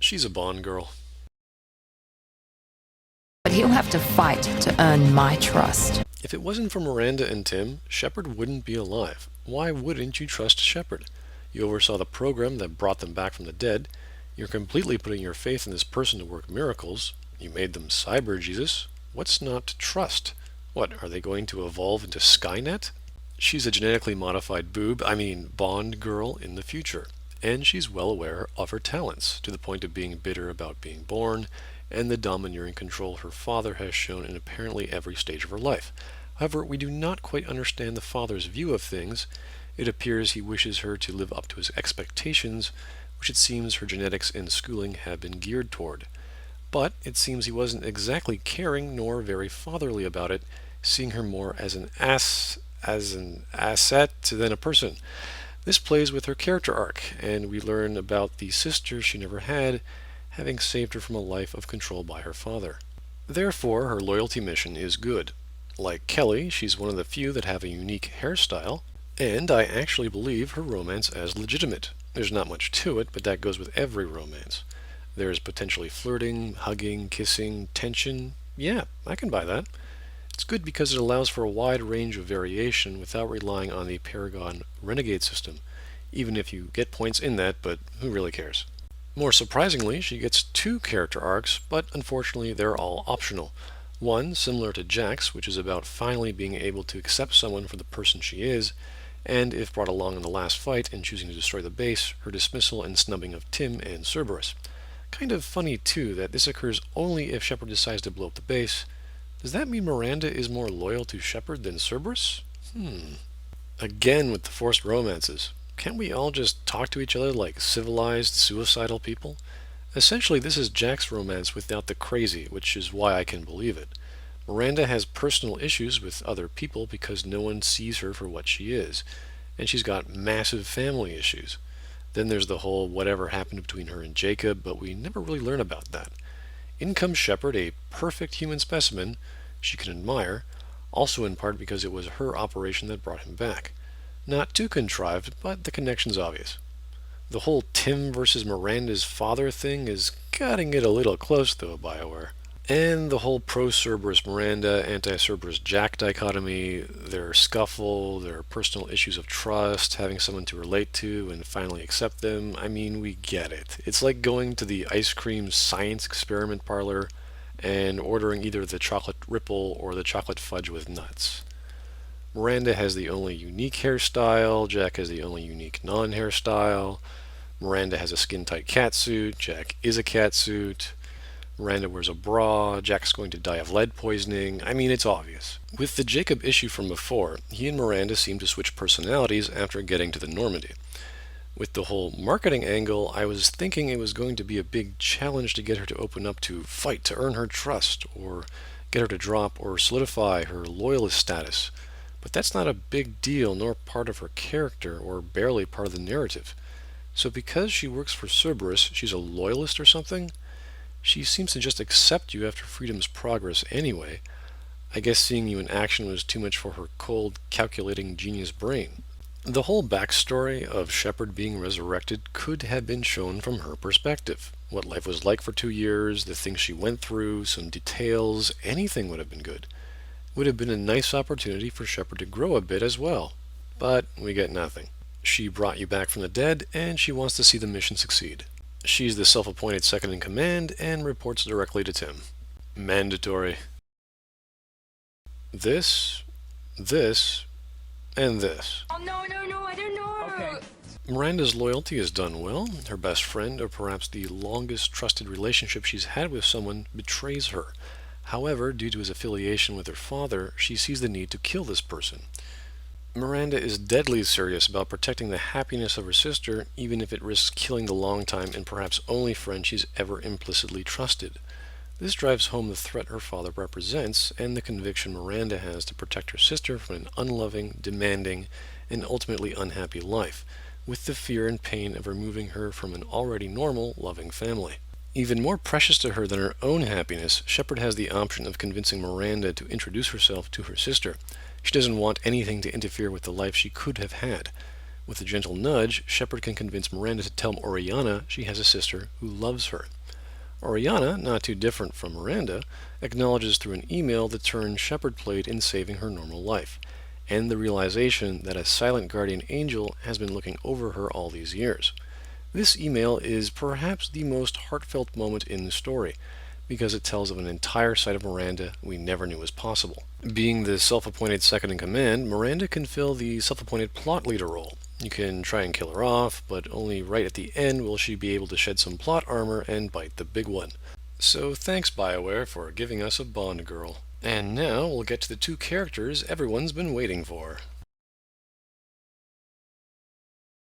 She's a Bond girl. But he'll have to fight to earn my trust. If it wasn't for Miranda and Tim, Shepard wouldn't be alive. Why wouldn't you trust Shepard? You oversaw the program that brought them back from the dead. You're completely putting your faith in this person to work miracles. You made them Cyber Jesus. What's not to trust? What, are they going to evolve into Skynet? She's a genetically modified Bond girl in the future. And she's well aware of her talents, to the point of being bitter about being born, and the domineering control her father has shown in apparently every stage of her life. However, we do not quite understand the father's view of things. It appears he wishes her to live up to his expectations, which it seems her genetics and schooling have been geared toward. But it seems he wasn't exactly caring nor very fatherly about it, seeing her more as an asset than a person. This plays with her character arc, and we learn about the sister she never had, having saved her from a life of control by her father. Therefore, her loyalty mission is good. Like Kelly, she's one of the few that have a unique hairstyle, and I actually believe her romance as legitimate. There's not much to it, but that goes with every romance. There's potentially flirting, hugging, kissing, tension. Yeah, I can buy that. It's good because it allows for a wide range of variation without relying on the Paragon Renegade system, even if you get points in that, but who really cares? More surprisingly, she gets two character arcs, but unfortunately they're all optional. One, similar to Jack's, which is about finally being able to accept someone for the person she is, and if brought along in the last fight and choosing to destroy the base, her dismissal and snubbing of Tim and Cerberus. Kind of funny too that this occurs only if Shepard decides to blow up the base. Does that mean Miranda is more loyal to Shepard than Cerberus? Again with the forced romances. Can't we all just talk to each other like civilized, suicidal people? Essentially, this is Jack's romance without the crazy, which is why I can believe it. Miranda has personal issues with other people because no one sees her for what she is, and she's got massive family issues. Then there's the whole whatever happened between her and Jacob, but we never really learn about that. In comes Shepard, a perfect human specimen she can admire, also in part because it was her operation that brought him back. Not too contrived, but the connection's obvious. The whole Tim versus Miranda's father thing is cutting it a little close, though, BioWare. And the whole pro-Cerberus Miranda, anti-Cerberus Jack dichotomy, their scuffle, their personal issues of trust, having someone to relate to and finally accept them. I mean, we get it. It's like going to the ice cream science experiment parlor and ordering either the chocolate ripple or the chocolate fudge with nuts. Miranda has the only unique hairstyle, Jack has the only unique non-hairstyle. Miranda has a skin-tight catsuit, Jack is a catsuit. Miranda wears a bra, Jack's going to die of lead poisoning. I mean, it's obvious. With the Jacob issue from before, he and Miranda seem to switch personalities after getting to the Normandy. With the whole marketing angle, I was thinking it was going to be a big challenge to get her to open up to fight to earn her trust, or get her to drop or solidify her loyalist status. But that's not a big deal nor part of her character or barely part of the narrative. So because she works for Cerberus, she's a loyalist or something? She seems to just accept you after Freedom's progress anyway. I guess seeing you in action was too much for her cold, calculating genius brain. The whole backstory of Shepard being resurrected could have been shown from her perspective. What life was like for 2 years, the things she went through, some details, anything would have been good. Would have been a nice opportunity for Shepard to grow a bit as well. But we get nothing. She brought you back from the dead, and she wants to see the mission succeed. She's the self-appointed second-in-command and reports directly to Tim. Mandatory. This, and this. Oh, no, I don't know. Okay. Miranda's loyalty is done well. Her best friend, or perhaps the longest trusted relationship she's had with someone, betrays her. However, due to his affiliation with her father, she sees the need to kill this person. Miranda is deadly serious about protecting the happiness of her sister, even if it risks killing the longtime and perhaps only friend she's ever implicitly trusted. This drives home the threat her father represents and the conviction Miranda has to protect her sister from an unloving, demanding, and ultimately unhappy life, with the fear and pain of removing her from an already normal, loving family. Even more precious to her than her own happiness, Shepard has the option of convincing Miranda to introduce herself to her sister. She doesn't want anything to interfere with the life she could have had. With a gentle nudge, Shepard can convince Miranda to tell Oriana she has a sister who loves her. Oriana, not too different from Miranda, acknowledges through an email the turn Shepard played in saving her normal life, and the realization that a silent guardian angel has been looking over her all these years. This email is perhaps the most heartfelt moment in the story, because it tells of an entire side of Miranda we never knew was possible. Being the self-appointed second in command, Miranda can fill the self-appointed plot leader role. You can try and kill her off, but only right at the end will she be able to shed some plot armor and bite the big one. So thanks BioWare for giving us a Bond girl. And now we'll get to the two characters everyone's been waiting for.